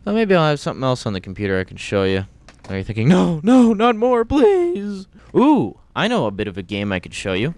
Well, maybe I'll have something else on the computer I can show you. Are you thinking, no, no, not more, please? Ooh, I know a bit of a game I could show you.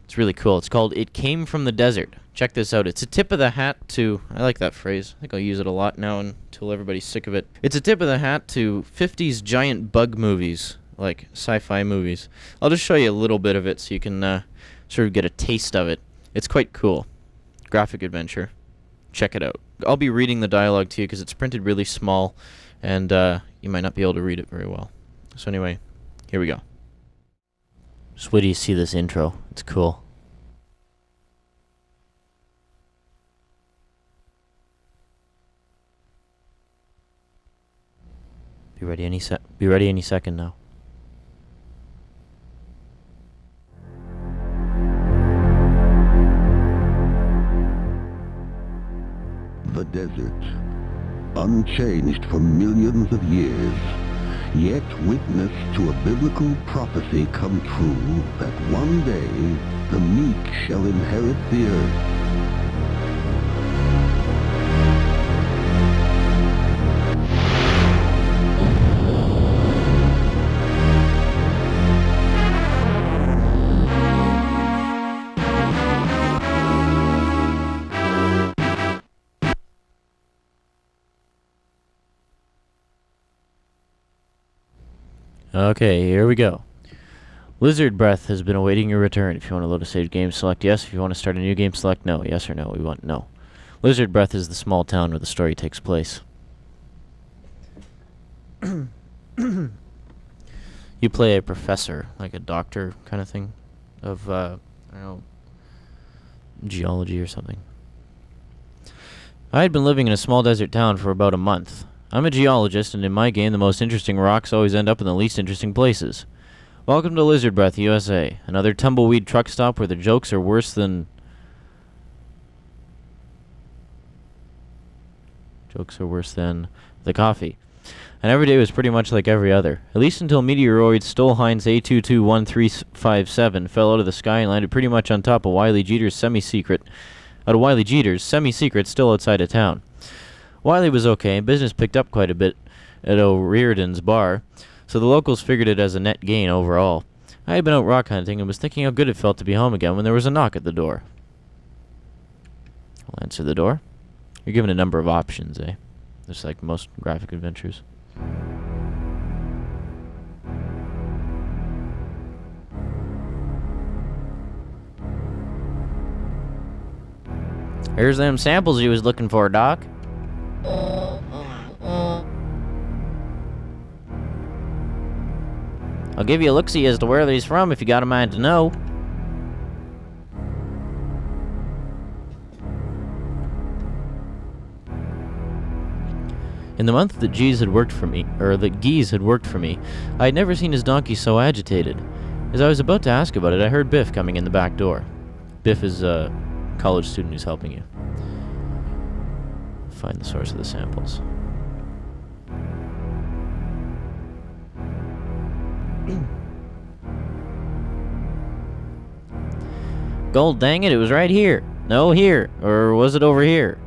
It's really cool. It's called It Came from the Desert. Check this out. It's a tip of the hat to... I like that phrase. I think I'll use it a lot now until everybody's sick of it. It's a tip of the hat to 50s giant bug movies, like sci-fi movies. I'll just show you a little bit of it so you can sort of get a taste of it. It's quite cool. Graphic adventure. Check it out. I'll be reading the dialogue to you because it's printed really small and you might not be able to read it very well. So anyway, here we go. Just wait till you see this intro. It's cool. Be ready any second now. The desert, unchanged for millions of years, yet witness to a biblical prophecy come true that one day the meek shall inherit the earth. Okay, here we go. Lizard Breath has been awaiting your return. If you want to load a saved game, select yes. If you want to start a new game, select no. Yes or no? We want no. Lizard Breath is the small town where the story takes place. You play a professor, like a doctor kind of thing, of, I don't know, geology or something. I had been living in a small desert town for about a month. I'm a geologist, and in my game, the most interesting rocks always end up in the least interesting places. Welcome to Lizard Breath, USA, another tumbleweed truck stop where the jokes are worse than... the coffee. And every day was pretty much like every other, at least until meteoroid Stolheinz A221357 fell out of the sky and landed pretty much on top of Wiley Jeter's semi-secret still outside of town. Wiley was okay, and business picked up quite a bit at O'Riordan's bar, so the locals figured it as a net gain overall. I had been out rock hunting and was thinking how good it felt to be home again when there was a knock at the door. I'll answer the door. You're given a number of options, eh? Just like most graphic adventures. Here's them samples you was looking for, Doc. I'll give you a look-see as to where he's from if you got a mind to know. In the month that Geese had worked for me, I had never seen his donkey so agitated. As I was about to ask about it, I heard Biff coming in the back door. Biff is a college student who's helping you find the source of the samples. Gold dang it, it was right here. No, here. Or was it over here?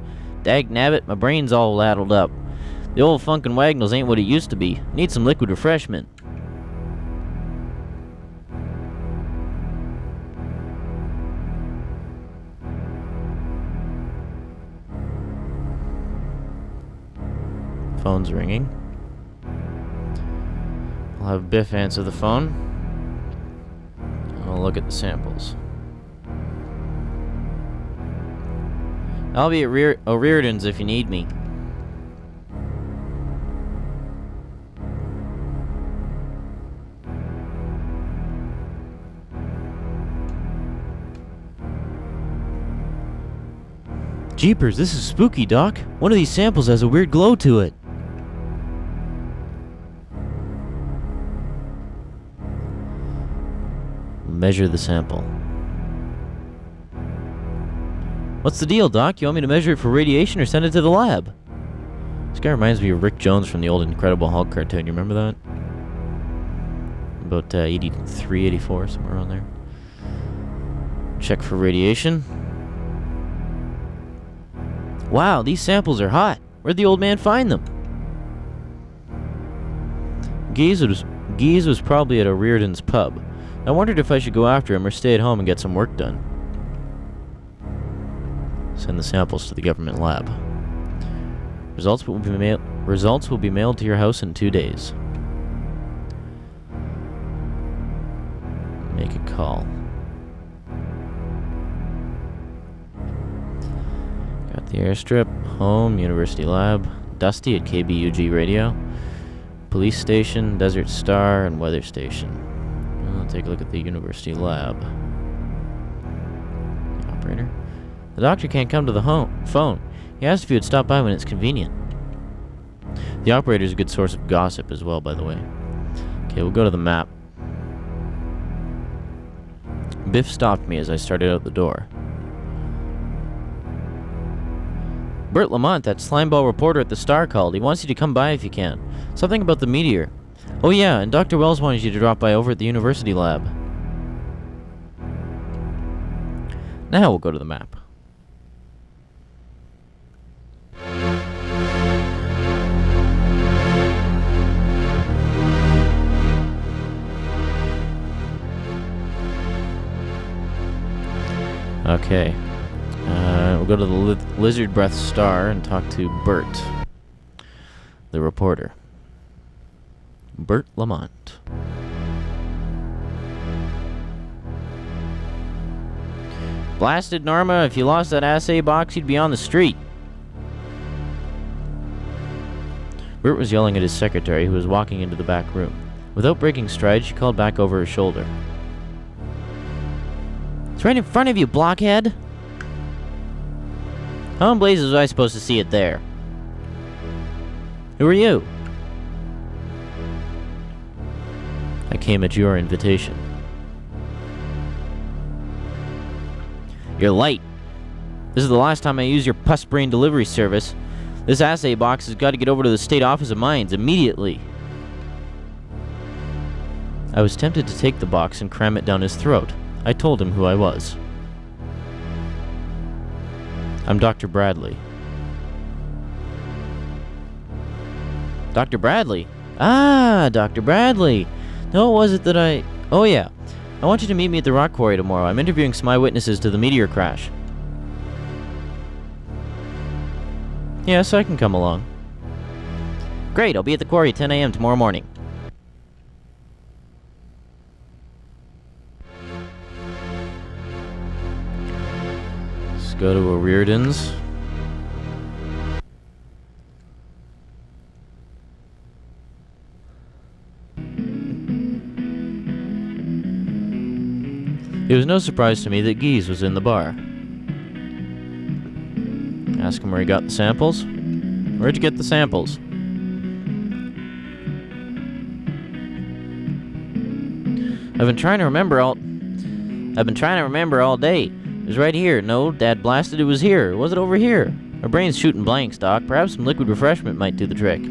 Dag nabbit, my brain's all addled up. The old Funkin' Wagnalls ain't what it used to be. Need some liquid refreshment. Phone's ringing. I'll have Biff answer the phone. And I'll look at the samples. I'll be at O'Riordan's if you need me. Jeepers, this is spooky, Doc. One of these samples has a weird glow to it. Measure the sample. What's the deal, Doc? You want me to measure it for radiation or send it to the lab? This guy reminds me of Rick Jones from the old Incredible Hulk cartoon. You remember that? About 83, 84, somewhere around there. Check for radiation. Wow, these samples are hot. Where'd the old man find them? Gies was probably at O'Riordan's pub. I wondered if I should go after him or stay at home and get some work done. Send the samples to the government lab. Results will be mailed to your house in 2 days. Make a call. Got the airstrip, home, university lab, Dusty at KBUG radio, police station, Desert Star, and weather station. I'll take a look at the university lab. The operator. The doctor can't come to the phone. He asked if you would stop by when it's convenient. The operator is a good source of gossip as well, by the way. Okay, we'll go to the map. Biff stopped me as I started out the door. Bert Lamont, that slimeball reporter at the Star, called. He wants you to come by if you can. Something about the meteor. Oh yeah, and Dr. Wells wanted you to drop by over at the university lab. Now we'll go to the map. Okay. We'll go to the Lizard Breath Star and talk to Bert, the reporter. Bert Lamont. Blasted, Norma, if you lost that assay box, you'd be on the street. Bert was yelling at his secretary, who was walking into the back room. Without breaking stride, she called back over her shoulder. It's right in front of you, blockhead! How in blazes was I supposed to see it there? Who are you? I came at your invitation. You're late. This is the last time I use your pus brain delivery service. This assay box has got to get over to the State Office of Mines immediately. I was tempted to take the box and cram it down his throat. I told him who I was. I'm Dr. Bradley. Dr. Bradley? Ah, Dr. Bradley. No, what was it that I... Oh, yeah. I want you to meet me at the rock quarry tomorrow. I'm interviewing some eyewitnesses to the meteor crash. Yes, I can come along. Great, I'll be at the quarry at 10 a.m. tomorrow morning. Let's go to O'Riordan's. It was no surprise to me that Gies was in the bar. Ask him where he got the samples. Where'd you get the samples? I've been trying to remember all day. It was right here. No, Dad blasted, it was here. Was it over here? My brain's shooting blanks, Doc. Perhaps some liquid refreshment might do the trick.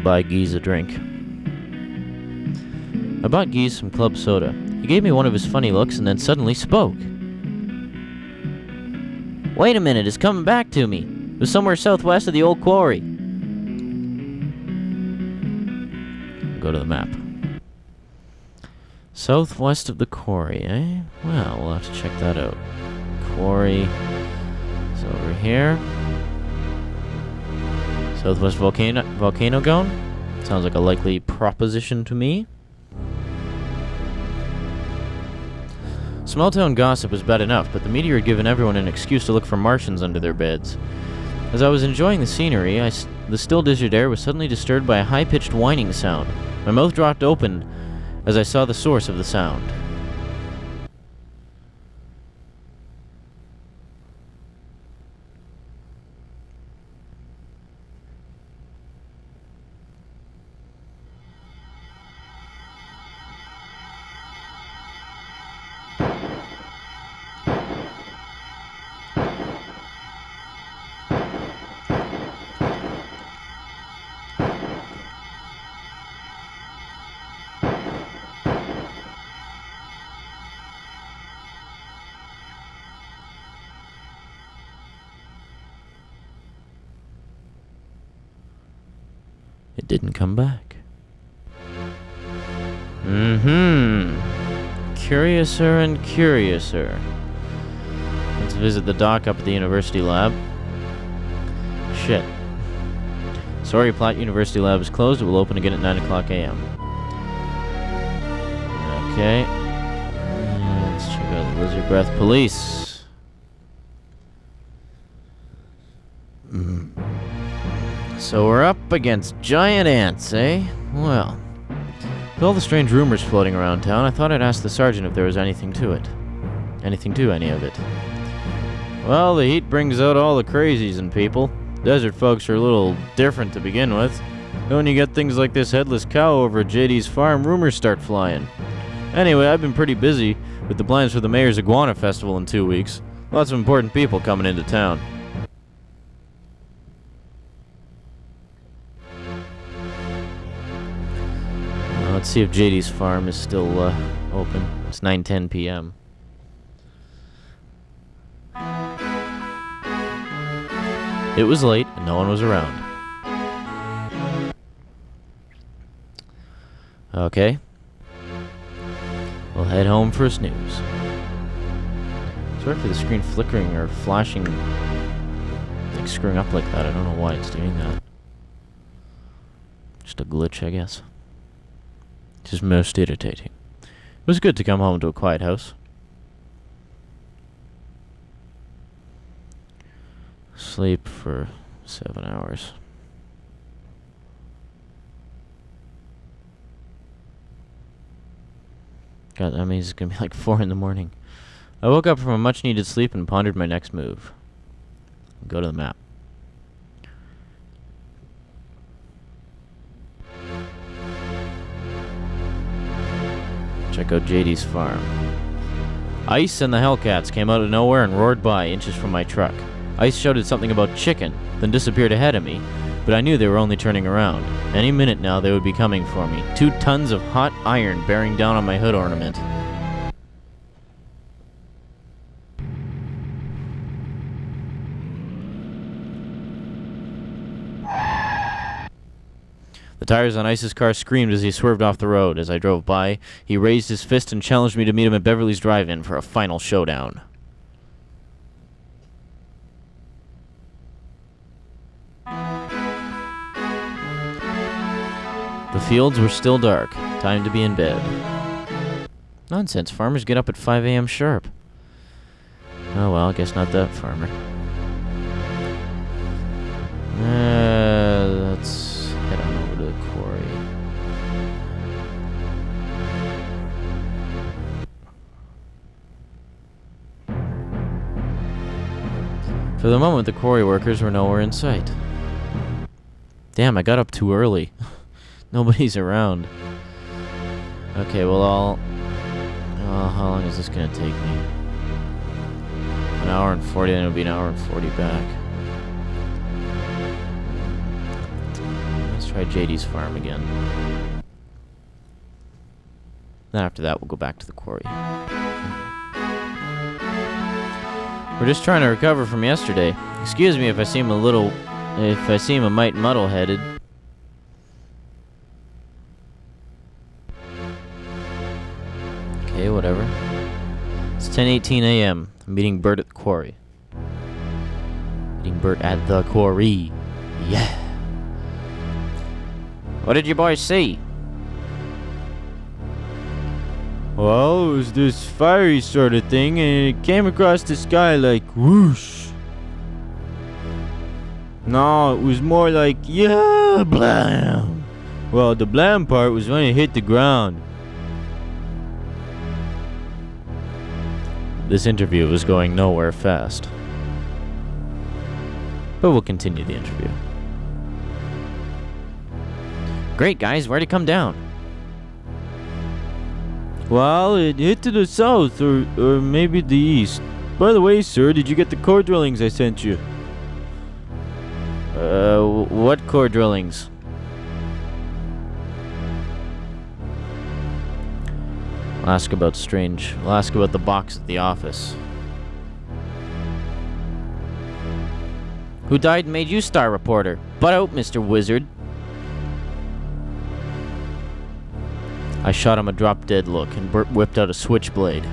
Buy Gies a drink. I bought Gies some club soda. He gave me one of his funny looks and then suddenly spoke. Wait a minute, it's coming back to me. It was somewhere southwest of the old quarry. Go to the map. Southwest of the quarry, eh? Well, we'll have to check that out. Quarry is over here. Southwest volcano gone? Sounds like a likely proposition to me. Small town gossip was bad enough, but the meteor had given everyone an excuse to look for Martians under their beds. As I was enjoying the scenery, the still desert air was suddenly disturbed by a high-pitched whining sound. My mouth dropped open as I saw the source of the sound. It didn't come back. Curiouser and curiouser. Let's visit the dock up at the university lab. Shit. Sorry, Platt University lab is closed. It will open again at 9 o'clock a.m. Okay. Let's check out the Lizard Breath Police. So we're up against giant ants, eh? Well, with all the strange rumors floating around town, I thought I'd ask the sergeant if there was anything to it. Anything to any of it. Well, the heat brings out all the crazies in people. Desert folks are a little different to begin with. When you get things like this headless cow over at JD's farm, rumors start flying. Anyway, I've been pretty busy with the plans for the Mayor's Iguana Festival in 2 weeks. Lots of important people coming into town. Let's see if JD's farm is still open. It's 9:10 p.m. It was late and no one was around. Okay. We'll head home for a snooze. Sorry for the screen flickering or flashing, like screwing up like that. I don't know why it's doing that. Just a glitch, I guess. Just most irritating. It was good to come home to a quiet house. Sleep for 7 hours. God, that means it's gonna be like 4 in the morning. I woke up from a much-needed sleep and pondered my next move. Go to the map. Check out JD's farm. Ice and the Hellcats came out of nowhere and roared by, inches from my truck. Ice shouted something about chicken, then disappeared ahead of me, but I knew they were only turning around. Any minute now they would be coming for me. 2 tons of hot iron bearing down on my hood ornament. The tires on Ice's car screamed as he swerved off the road. As I drove by, he raised his fist and challenged me to meet him at Beverly's Drive-In for a final showdown. The fields were still dark. Time to be in bed. Nonsense. Farmers get up at 5 a.m. sharp. Oh well, I guess not that farmer. Let's head on over to the quarry. For the moment, the quarry workers were nowhere in sight. Damn, I got up too early. Nobody's around. Okay, well, how long is this gonna take me? An hour and 40, then it'll be an hour and 40 back. Let's try JD's farm again. Then after that, we'll go back to the quarry. We're just trying to recover from yesterday. Excuse me if I seem a mite muddle-headed. Okay, whatever. It's 10:18 a.m. I'm meeting Bert at the quarry. Meeting Bert at the quarry. Yeah. What did you boys see? Well, it was this fiery sort of thing, and it came across the sky like whoosh. No, it was more like, yeah, blam. Well, the blam part was when it hit the ground. This interview was going nowhere fast. But we'll continue the interview. Great, guys, where'd it come down? Well, it hit to the south, or maybe the east. By the way, sir, did you get the core drillings I sent you? What core drillings? I'll ask about the box at the office. Who died and made you star reporter? Butt out, Mr. Wizard. I shot him a drop-dead look and Bert whipped out a switchblade.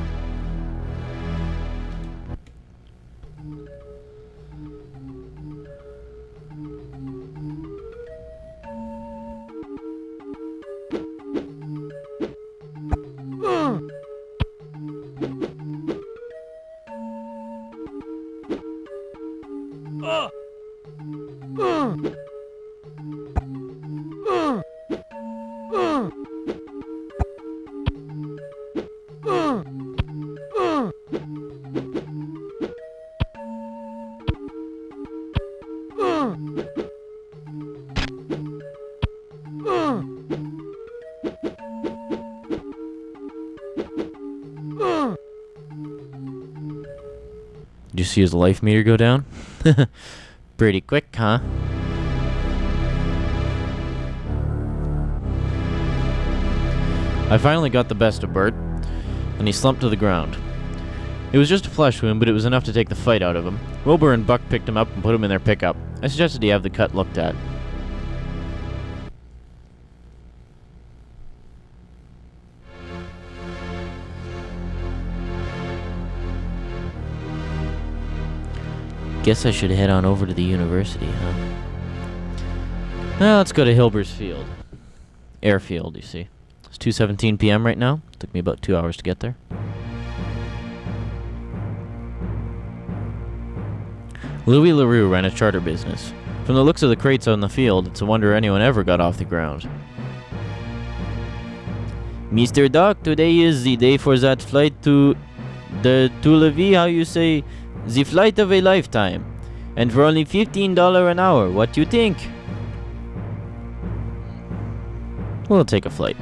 Did you see his life meter go down? Pretty quick, huh? I finally got the best of Bert, and he slumped to the ground. It was just a flesh wound, but it was enough to take the fight out of him. Wilbur and Buck picked him up and put him in their pickup. I suggested he have the cut looked at. Guess I should head on over to the university, huh? Well, let's go to Hilber's Field. Airfield, you see. It's 2:17 p.m. right now. Took me about 2 hours to get there. Louis LaRue ran a charter business. From the looks of the crates on the field, it's a wonder anyone ever got off the ground. Mr. Doc, today is the day for that flight to the Tuileries, how you say? The flight of a lifetime. And for only $15 an hour, what do you think? We'll take a flight.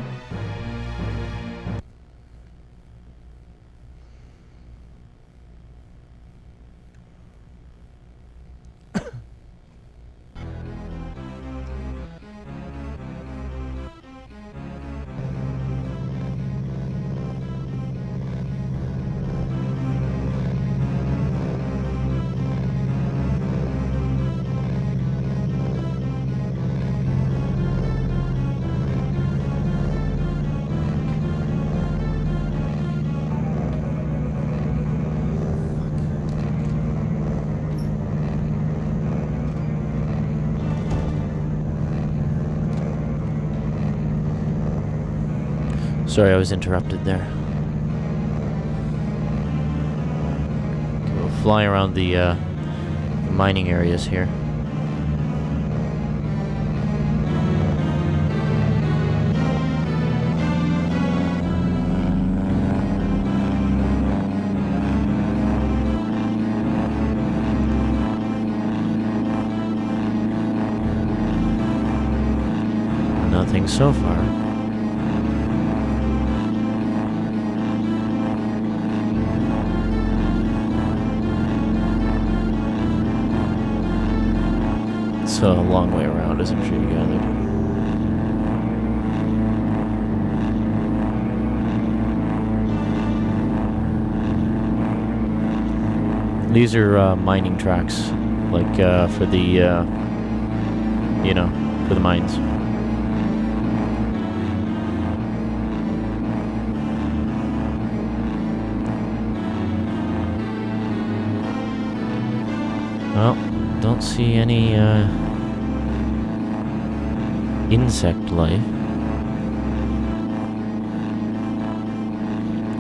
Sorry, I was interrupted there. Okay, we'll fly around the mining areas here. Nothing so far. It's a long way around, as I'm sure you gathered. These are mining tracks, like for the, you know, for the mines. Well, don't see any insect life.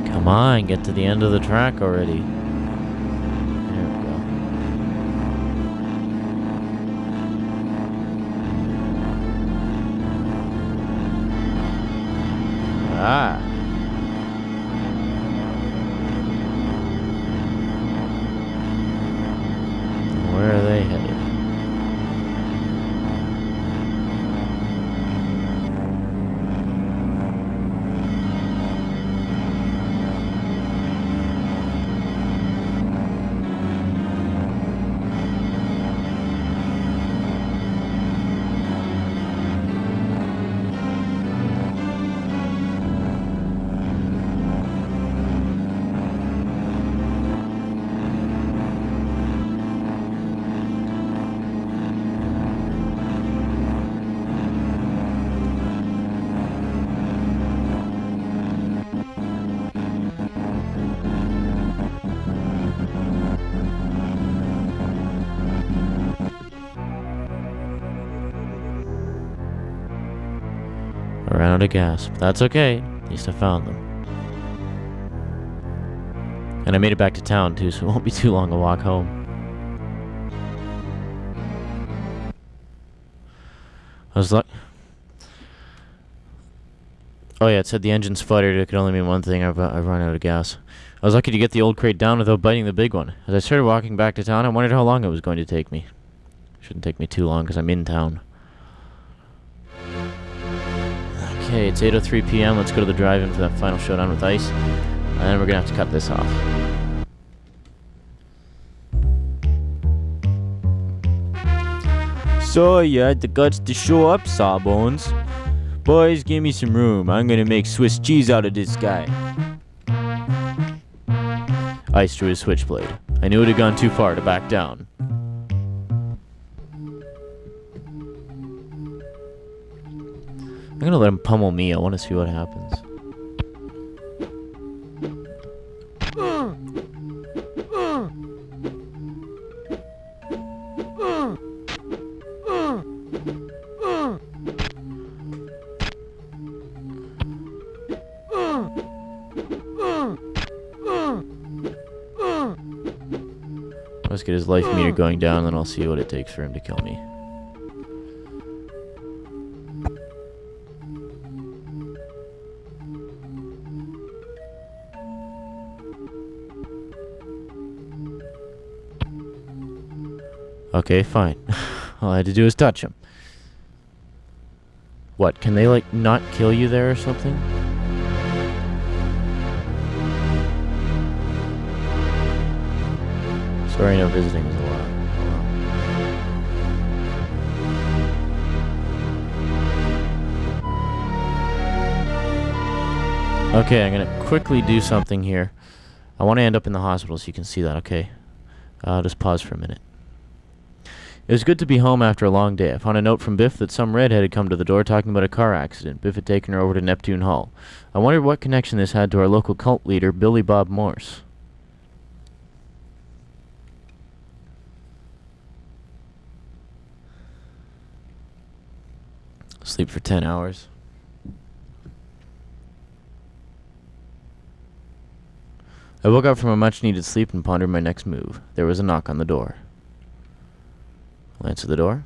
Come on, get to the end of the track already. There we go. Ah. Where are they headed? gas. But that's okay. At least I found them. And I made it back to town, too, so it won't be too long a walk home. I was like... Oh yeah, it said the engine's fluttered. It could only mean one thing. I've run out of gas. I was lucky to get the old crate down without biting the big one. As I started walking back to town, I wondered how long it was going to take me. Shouldn't take me too long, because I'm in town. Okay, it's 8:03 p.m. Let's go to the drive-in for that final showdown with Ice. And then we're going to have to cut this off. So, you had the guts to show up, Sawbones. Boys, give me some room. I'm gonna make Swiss cheese out of this guy. Ice drew his switchblade. I knew it had gone too far to back down. I'm gonna let him pummel me. I want to see what happens. Let's get his life meter going down, then I'll see what it takes for him to kill me. Okay, fine. All I had to do is touch him. What, can they, like, not kill you there or something? Sorry, no visiting is allowed. Okay, I'm gonna quickly do something here. I want to end up in the hospital so you can see that, okay? Just pause for a minute. It was good to be home after a long day. I found a note from Biff that some redhead had come to the door talking about a car accident. Biff had taken her over to Neptune Hall. I wondered what connection this had to our local cult leader, Billy Bob Morse. Sleep for 10 hours. I woke up from a much-needed sleep and pondered my next move. There was a knock on the door. I'll answer the door.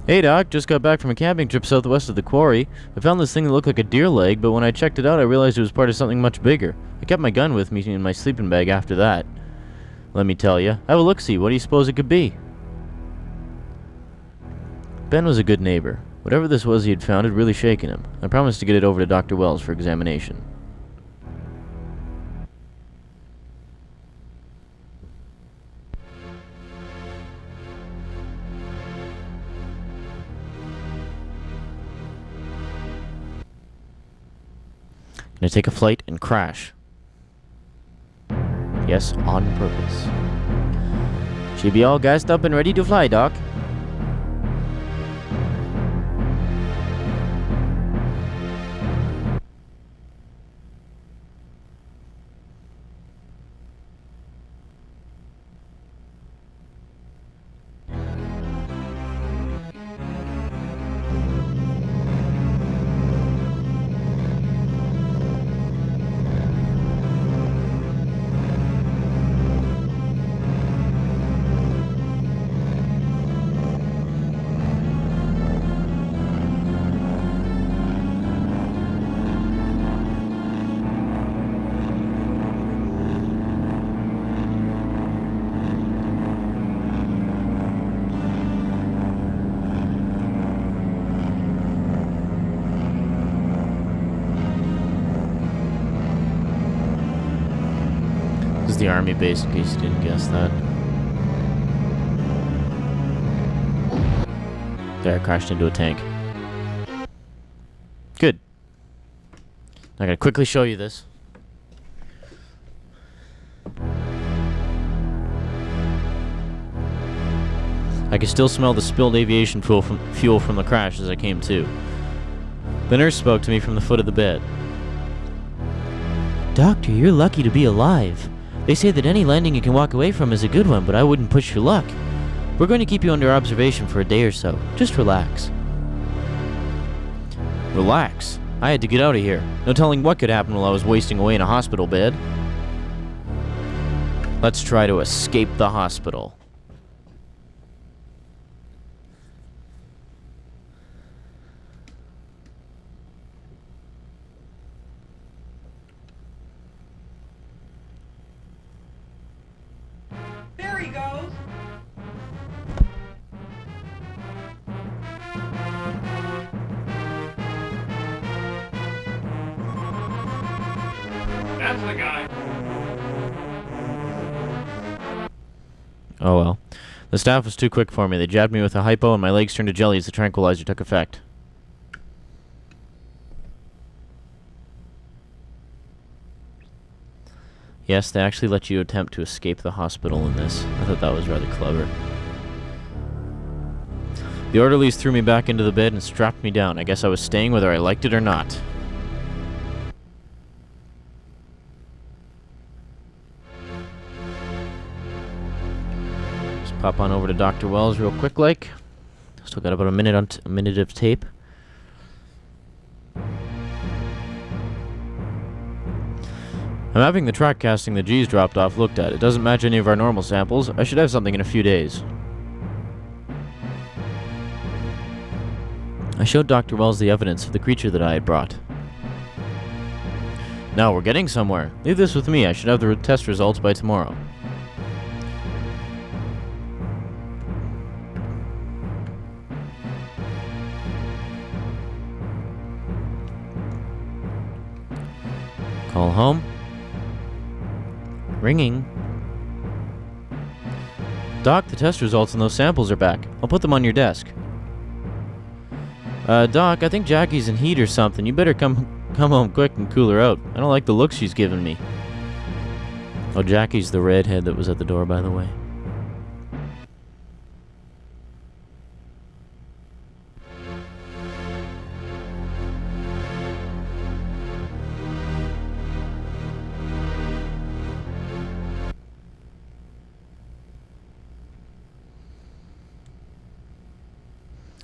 Hey Doc, just got back from a camping trip southwest of the quarry. I found this thing that looked like a deer leg, but when I checked it out I realized it was part of something much bigger. I kept my gun with me in my sleeping bag after that. Let me tell you, have a look-see, what do you suppose it could be? Ben was a good neighbor. Whatever this was he had found had really shaken him. I promised to get it over to Dr. Wells for examination. Gonna take a flight and crash. Yes, on purpose. She'll be all gassed up and ready to fly, Doc. The army base, in case you didn't guess that. There, I crashed into a tank. Good. I gotta quickly show you this. I can still smell the spilled aviation fuel from the crash as I came to. The nurse spoke to me from the foot of the bed. Doctor, you're lucky to be alive. They say that any landing you can walk away from is a good one, but I wouldn't push your luck. We're going to keep you under observation for a day or so. Just relax. Relax? I had to get out of here. No telling what could happen while I was wasting away in a hospital bed. Let's try to escape the hospital. There he goes. That's the guy. Oh well. The staff was too quick for me. They jabbed me with a hypo and my legs turned to jelly as the tranquilizer took effect. Yes, they actually let you attempt to escape the hospital in this. I thought that was rather clever. The orderlies threw me back into the bed and strapped me down. I guess I was staying whether I liked it or not. Just pop on over to Dr. Wells real quick like. Still got about a minute of tape. I'm having the track casting the G's dropped off looked at. It doesn't match any of our normal samples. I should have something in a few days. I showed Dr. Wells the evidence of the creature that I had brought. Now we're getting somewhere. Leave this with me. I should have the test results by tomorrow. Call home. Ringing. Doc, the test results on those samples are back. I'll put them on your desk. Doc, I think Jackie's in heat or something. You better come home quick and cool her out. I don't like the look she's giving me. Oh, Jackie's the redhead that was at the door, by the way.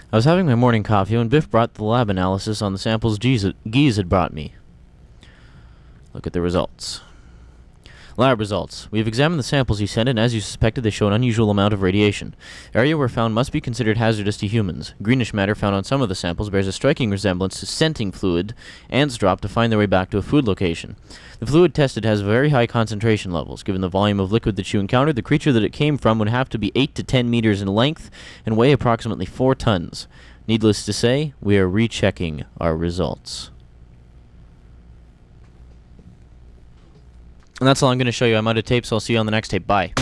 I was having my morning coffee when Biff brought the lab analysis on the samples Geese had brought me. Look at the results. Lab results. We have examined the samples he sent, and as you suspected, they show an unusual amount of radiation. Area where found must be considered hazardous to humans. Greenish matter found on some of the samples bears a striking resemblance to scenting fluid ants drop to find their way back to a food location. The fluid tested has very high concentration levels. Given the volume of liquid that you encountered, the creature that it came from would have to be 8 to 10 meters in length and weigh approximately 4 tons. Needless to say, we are rechecking our results. And that's all I'm going to show you. I'm out of tape, so I'll see you on the next tape. Bye.